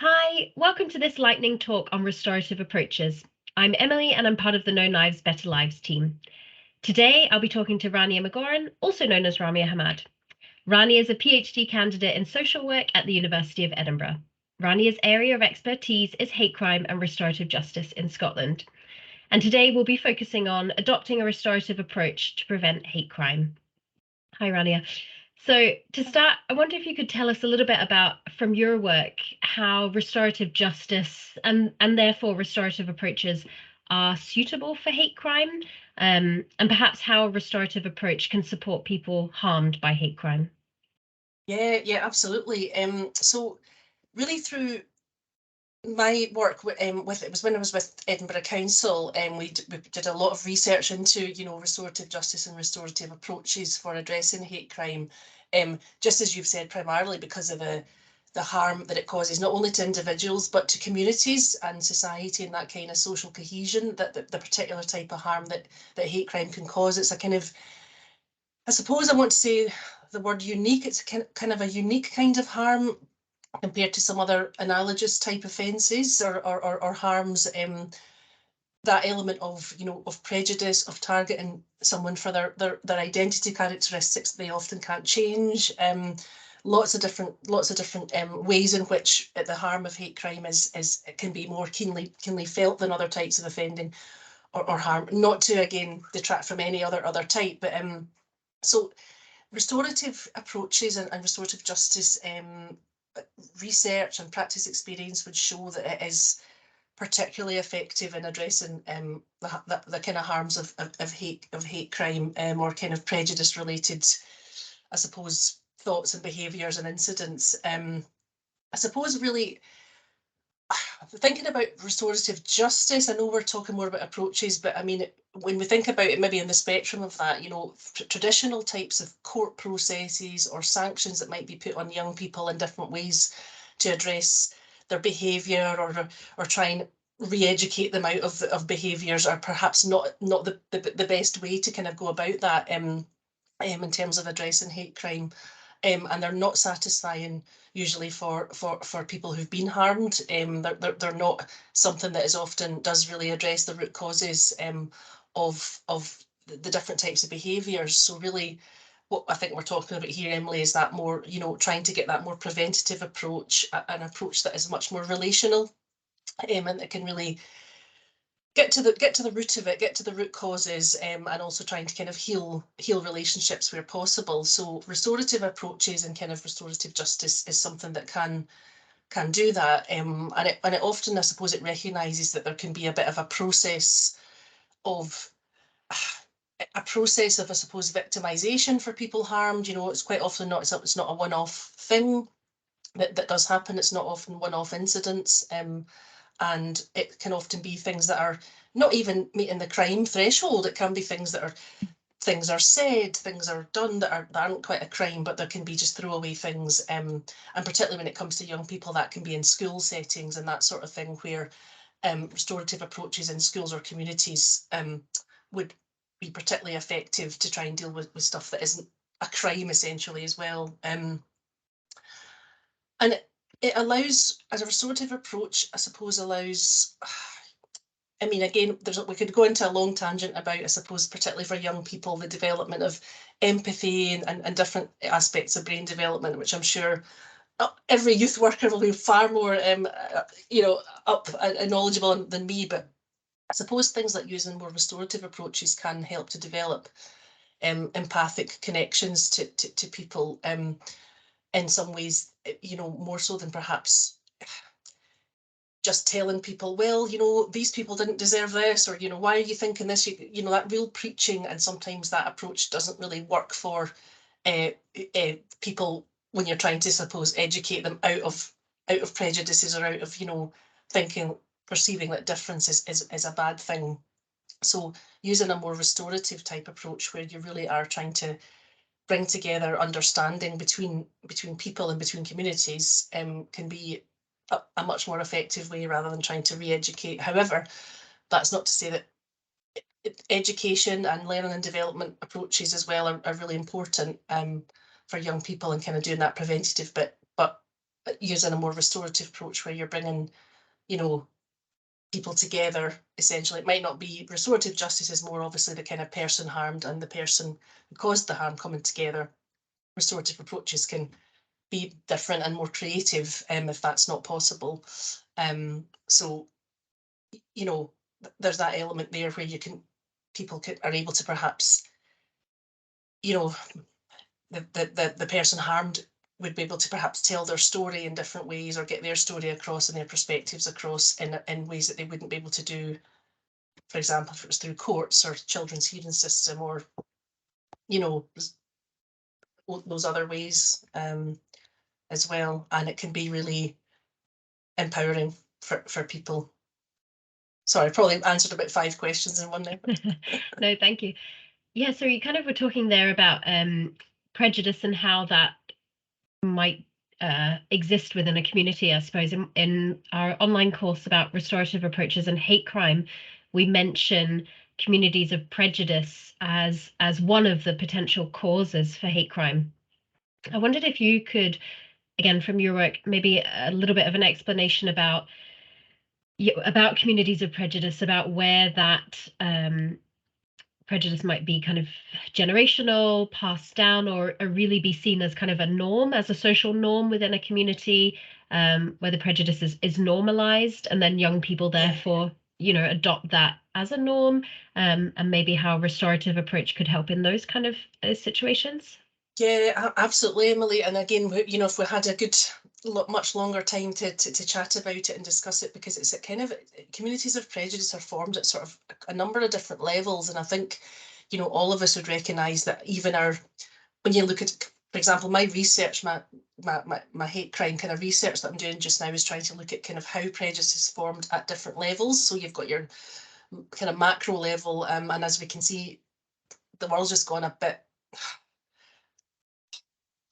Hi, welcome to this lightning talk on restorative approaches. I'm Emily and I'm part of the No Knives, Better Lives team. Today I'll be talking to Rania McGoran, also known as Ramia Hamad. Rania is a PhD candidate in social work at the University of Edinburgh. Rania's area of expertise is hate crime and restorative justice in Scotland. And today we'll be focusing on adopting a restorative approach to prevent hate crime. Hi, Rania. So to start, I wonder if you could tell us a little bit about, from your work, how restorative justice and therefore restorative approaches are suitable for hate crime, and perhaps how a restorative approach can support people harmed by hate crime. Yeah, absolutely. So really through my work with it was when I was with Edinburgh Council, and we did a lot of research into restorative justice and restorative approaches for addressing hate crime. Just as you've said, primarily because of the harm that it causes not only to individuals but to communities and society, and that kind of social cohesion that the particular type of harm that hate crime can cause. It's a kind of, I suppose I want to say the word unique. It's kind of a unique kind of harm compared to some other analogous type offences or harms. That element of of prejudice, of targeting someone for their identity characteristics they often can't change. Lots of different ways in which the harm of hate crime is can be more keenly felt than other types of offending or harm. Not to again detract from any other type, but so restorative approaches and restorative justice research and practice experience would show that it is particularly effective in addressing the kind of harms of hate crime, or kind of prejudice related, I suppose, thoughts and behaviours and incidents. I suppose really thinking about restorative justice, I know we're talking more about approaches, but I mean, when we think about it, maybe in the spectrum of that, traditional types of court processes or sanctions that might be put on young people in different ways to address their behaviour or try and re-educate them out of behaviours are perhaps not the best way to kind of go about that in terms of addressing hate crime. And they're not satisfying usually for people who've been harmed. They're not something that is often does really address the root causes of the different types of behaviours. So really, what I think we're talking about here, Emily, is that more, trying to get that more preventative approach, an approach that is much more relational, and that can really get to the root of it, get to the root causes, and also trying to kind of heal relationships where possible. So restorative approaches and kind of restorative justice is something that can do that, and it often, I suppose, it recognises that there can be a bit of a process of I suppose, victimisation for people harmed. It's quite often not, it's not a one-off thing that does happen. It's not often one-off incidents. And it can often be things that are not even meeting the crime threshold. It can be things are said, things are done that aren't quite a crime, but there can be just throwaway things. And particularly when it comes to young people, that can be in school settings and that sort of thing, where restorative approaches in schools or communities would be particularly effective to try and deal with stuff that isn't a crime, essentially, as well. And it allows, as a restorative approach, I suppose, allows, I mean, again, we could go into a long tangent about, I suppose, particularly for young people, the development of empathy and different aspects of brain development, which I'm sure every youth worker will be far more, up and knowledgeable than me. But I suppose things like using more restorative approaches can help to develop empathic connections to people, in some ways, more so than perhaps just telling people, well, these people didn't deserve this, or, why are you thinking this? That real preaching, and sometimes that approach doesn't really work for people when you're trying to, suppose, educate them out of prejudices or out of, perceiving that difference is a bad thing. So using a more restorative type approach, where you really are trying to bring together understanding between people and between communities, can be a much more effective way, rather than trying to re-educate. However, that's not to say that education and learning and development approaches as well are really important for young people, and kind of doing that preventative bit. But using a more restorative approach where you're bringing, you know, people together. Essentially, it might not be restorative justice, is more obviously the kind of person harmed and the person who caused the harm coming together. Restorative approaches can be different and more creative if that's not possible. So, you know, there's that element there where people are able to perhaps, you know, the person harmed would be able to perhaps tell their story in different ways, or get their story across and their perspectives across in ways that they wouldn't be able to do, for example, if it was through courts or children's hearing system, or, you know, those other ways as well. And it can be really empowering for people. Sorry, I probably answered about 5 questions in one there. No, thank you. Yeah, so you kind of were talking there about prejudice and how that might exist within a community. I suppose in our online course about restorative approaches and hate crime, we mention communities of prejudice as one of the potential causes for hate crime. I wondered if you could, again, from your work, maybe a little bit of an explanation about communities of prejudice, about where that prejudice might be kind of generational, passed down, or really be seen as kind of a norm, as a social norm within a community, where the prejudice is normalized, and then young people therefore, you know, adopt that as a norm, and maybe how a restorative approach could help in those kind of situations. Yeah, absolutely, Emily. And again, you know, if we had a good, much longer time to chat about it and discuss it, because it's a kind of, communities of prejudice are formed at sort of a number of different levels. And I think, you know, all of us would recognise that even when you look at, for example, my research, my hate crime kind of research that I'm doing just now is trying to look at kind of how prejudice is formed at different levels. So you've got your kind of macro level, and as we can see, the world's just gone a bit,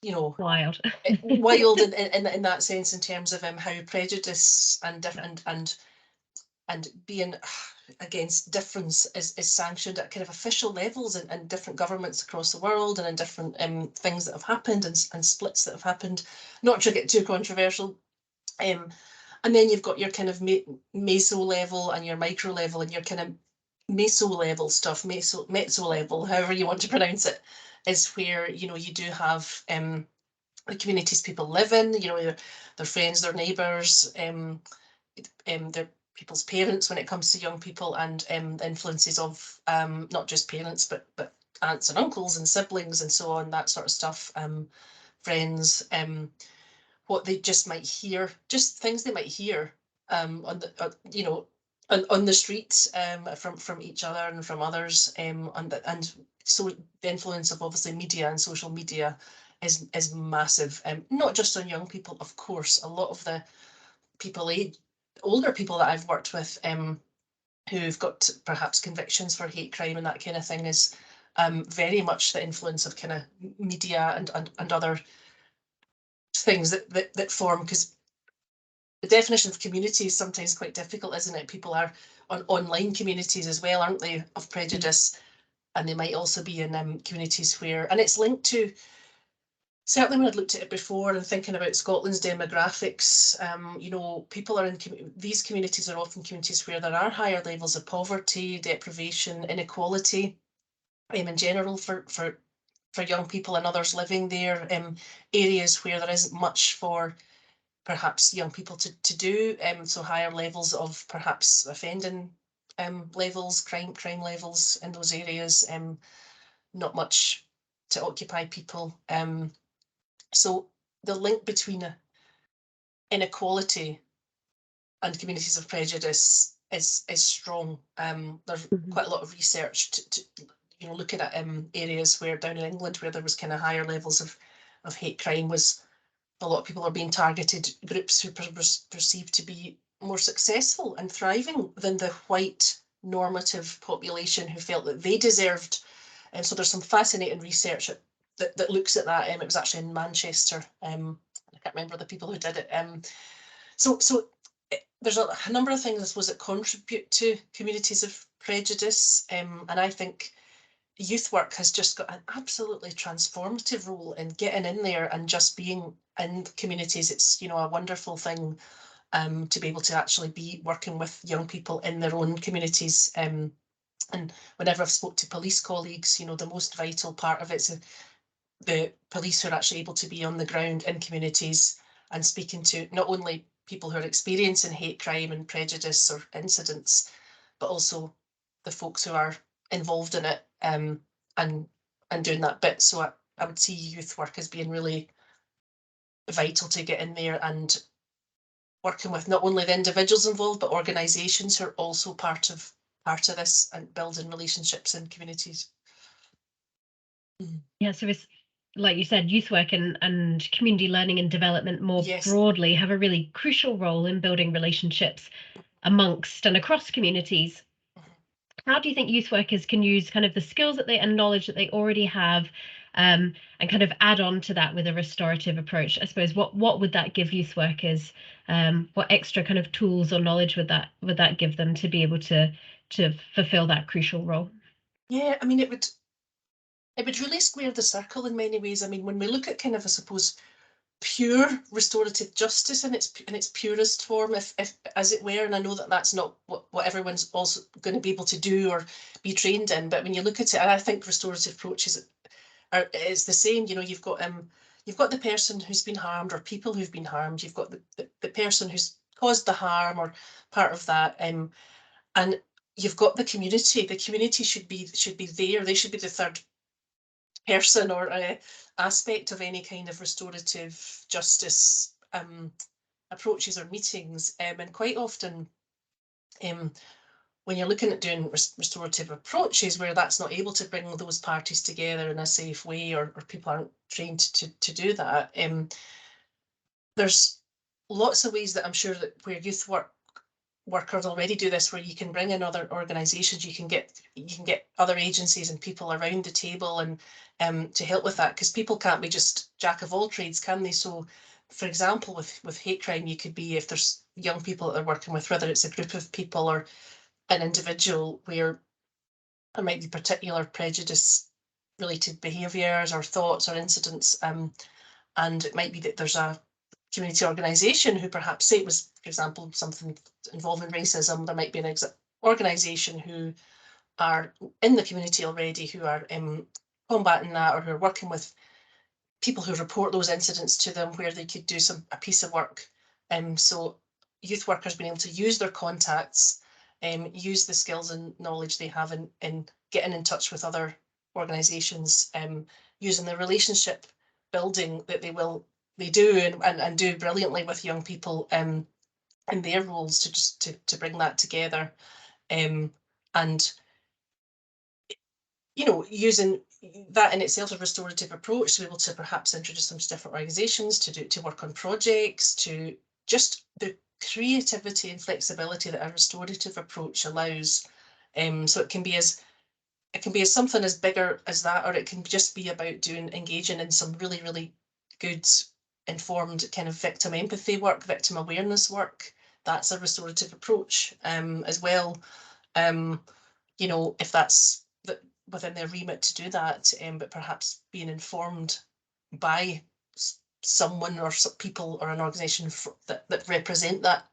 you know, Wild. wild in that sense, in terms of how prejudice and different and being against difference is sanctioned at kind of official levels in different governments across the world, and in different things that have happened, and splits that have happened. Not to get too controversial. And then you've got your kind of meso level and your micro level, and your kind of meso level stuff, mezzo level, however you want to pronounce it, is where, you know, you do have the communities people live in, you know, their friends, their neighbours, their people's parents when it comes to young people, and the influences of not just parents but aunts and uncles and siblings and so on, that sort of stuff, friends, what they just might hear, just things they might hear on the you know, on the streets, from each other and from others, and so the influence of obviously media and social media is massive, not just on young people, of course. A lot of the older people that I've worked with, who've got perhaps convictions for hate crime and that kind of thing, is very much the influence of kind of media and other things that form, because the definition of community is sometimes quite difficult, isn't it? People are on online communities as well, aren't they, of prejudice, and they might also be in communities where, and it's linked to, certainly when I'd looked at it before and thinking about Scotland's demographics, you know, people are in these communities are often communities where there are higher levels of poverty, deprivation, inequality, in general for young people and others living there, areas where there isn't much for perhaps young people to do, so higher levels of perhaps offending levels, crime levels in those areas, not much to occupy people. So the link between inequality and communities of prejudice is strong. There's quite a lot of research to you know, looking at areas where down in England where there was kind of higher levels of hate crime, was a lot of people are being targeted, groups who were perceived to be more successful and thriving than the white normative population who felt that they deserved. And so there's some fascinating research that looks at that. It was actually in Manchester. I can't remember the people who did it. So there's a number of things, I suppose, that contribute to communities of prejudice. And I think, youth work has just got an absolutely transformative role in getting in there and just being in communities. It's, you know, a wonderful thing to be able to actually be working with young people in their own communities. And whenever I've spoke to police colleagues, you know, the most vital part of it's the police who are actually able to be on the ground in communities and speaking to not only people who are experiencing hate crime and prejudice or incidents, but also the folks who are involved in it, and doing that bit. So I would see youth work as being really vital to get in there and working with not only the individuals involved, but organisations who are also part of this and building relationships in communities. Yeah, so it's like you said, youth work and community learning and development more broadly have a really crucial role in building relationships amongst and across communities. How do you think youth workers can use kind of the skills that they and knowledge that they already have, and kind of add on to that with a restorative approach? I suppose what would that give youth workers? What extra kind of tools or knowledge would that give them to be able to fulfill that crucial role? Yeah, I mean, it would really square the circle in many ways. I mean, when we look at kind of, I suppose, pure restorative justice in its purest form, if as it were, and I know that that's not what everyone's also going to be able to do or be trained in, but when you look at it, and I think restorative approaches it's the same. You know, you've got the person who's been harmed or people who've been harmed. You've got the person who's caused the harm or part of that, and you've got the community. The community should be there. They should be the third person or aspect of any kind of restorative justice approaches or meetings. And quite often, when you're looking at doing restorative approaches where that's not able to bring those parties together in a safe way, or people aren't trained to do that, there's lots of ways that I'm sure that where youth workers already do this, where you can bring in other organisations, you can get other agencies and people around the table and to help with that, because people can't be just jack of all trades, can they? So, for example, with hate crime, you could be, if there's young people that they're working with, whether it's a group of people or an individual where there might be particular prejudice related behaviours or thoughts or incidents, and it might be that there's a community organisation who perhaps, say it was, for example, something involving racism, there might be an organisation who are in the community already who are combating that, or who are working with people who report those incidents to them, where they could do a piece of work. So youth workers being able to use their contacts, use the skills and knowledge they have in getting in touch with other organisations, using the relationship building that they do and do brilliantly with young people in their roles, to bring that together, and you know, using that in itself, a restorative approach, to be able to perhaps introduce them to different organisations, to work on projects, to just the creativity and flexibility that a restorative approach allows. So it can be as something as bigger as that, or it can just be about engaging in some really, really good, informed kind of victim empathy work, victim awareness work. That's a restorative approach, as well. You know, if that's within their remit to do that, but perhaps being informed by someone or some people or an organisation that represent that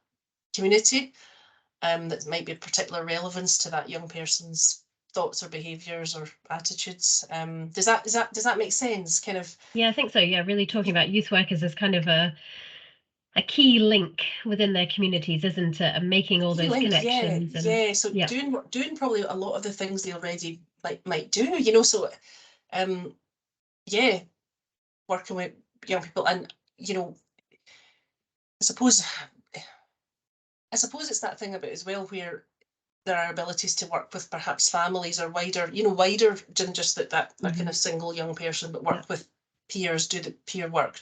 community, that might be of particular relevance to that young person's thoughts or behaviours or attitudes. Does that make sense? Kind of. Yeah, I think so. Yeah, really talking about youth workers as kind of a key link within their communities, isn't it? And making all those connections. Yeah. So doing probably a lot of the things they already might do, you know. So yeah, working with young people, and you know, I suppose it's that thing about as well, where there are abilities to work with perhaps families, or wider than just that kind of single young person, but work with peers, do the peer work,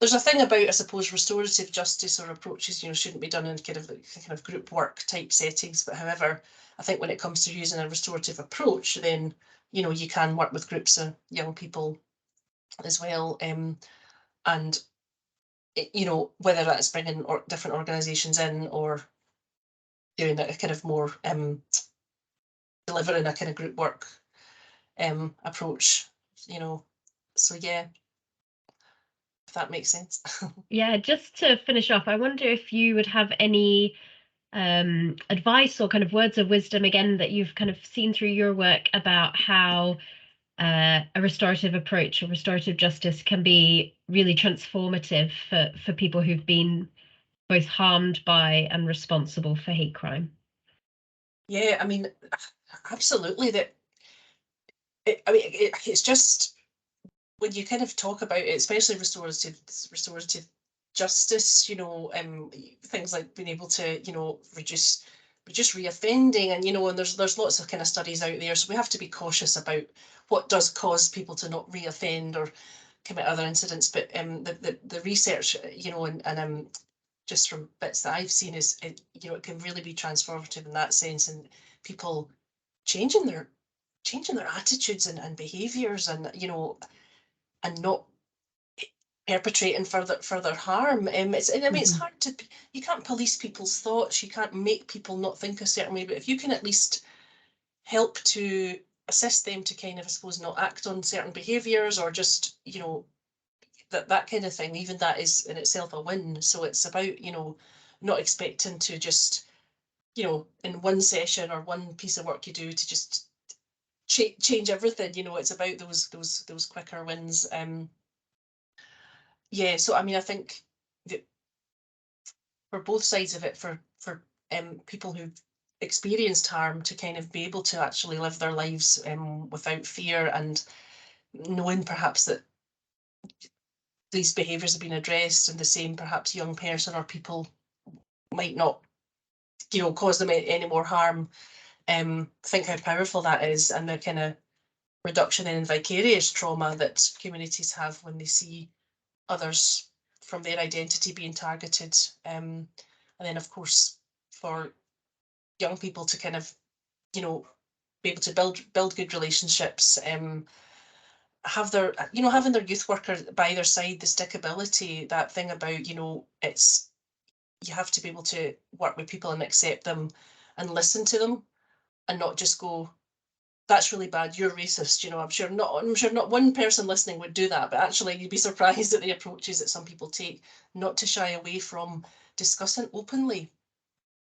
there's a thing about, I suppose, restorative justice or approaches, you know, shouldn't be done in kind of group work type settings. But however, I think when it comes to using a restorative approach, then, you know, you can work with groups of young people as well. And, you know, whether that's bringing different organisations in, or doing a kind of more delivering a kind of group work approach, you know. So yeah, if that makes sense. Yeah, just to finish off, I wonder if you would have any advice or kind of words of wisdom again that you've kind of seen through your work about how a restorative approach or restorative justice can be really transformative for people who've been both harmed by and responsible for hate crime. Yeah, I mean, absolutely. It's just when you kind of talk about it, especially restorative justice, you know, things like being able to, you know, reduce reoffending, and you know, and there's lots of kind of studies out there, so we have to be cautious about what does cause people to not reoffend or commit other incidents. But the research, you know, and just from bits that I've seen is, you know, it can really be transformative in that sense, and people changing their attitudes and behaviours, and you know, and not perpetrating further harm. It's, I mean, it's hard to, you can't police people's thoughts, you can't make people not think a certain way, but if you can at least help to assist them to kind of, I suppose, not act on certain behaviours, or just, you know, that kind of thing, even that is in itself a win. So it's about, you know, not expecting to just, you know, in one session or one piece of work you do to just change everything. You know, it's about those quicker wins. Yeah, so I mean, I think that for both sides of it, for people who've experienced harm, to kind of be able to actually live their lives without fear, and knowing perhaps that these behaviours have been addressed, and the same perhaps young person or people might not, you know, cause them any more harm. Think how powerful that is, and the kind of reduction in vicarious trauma that communities have when they see others from their identity being targeted. And then, of course, for young people to kind of, you know, be able to build good relationships, have their, you know, having their youth worker by their side, the stickability, that thing about, you know, it's, you have to be able to work with people and accept them and listen to them, and not just go, that's really bad, you're racist. You know, I'm sure not one person listening would do that, but actually you'd be surprised at the approaches that some people take, not to shy away from discussing openly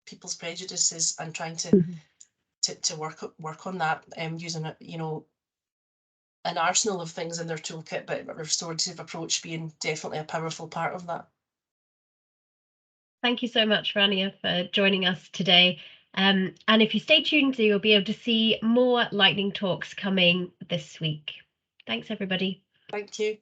people's prejudices and trying to work on that, using a, you know, an arsenal of things in their toolkit, but a restorative approach being definitely a powerful part of that. Thank you so much, Rania, for joining us today. And if you stay tuned, you'll be able to see more lightning talks coming this week. Thanks, everybody. Thank you.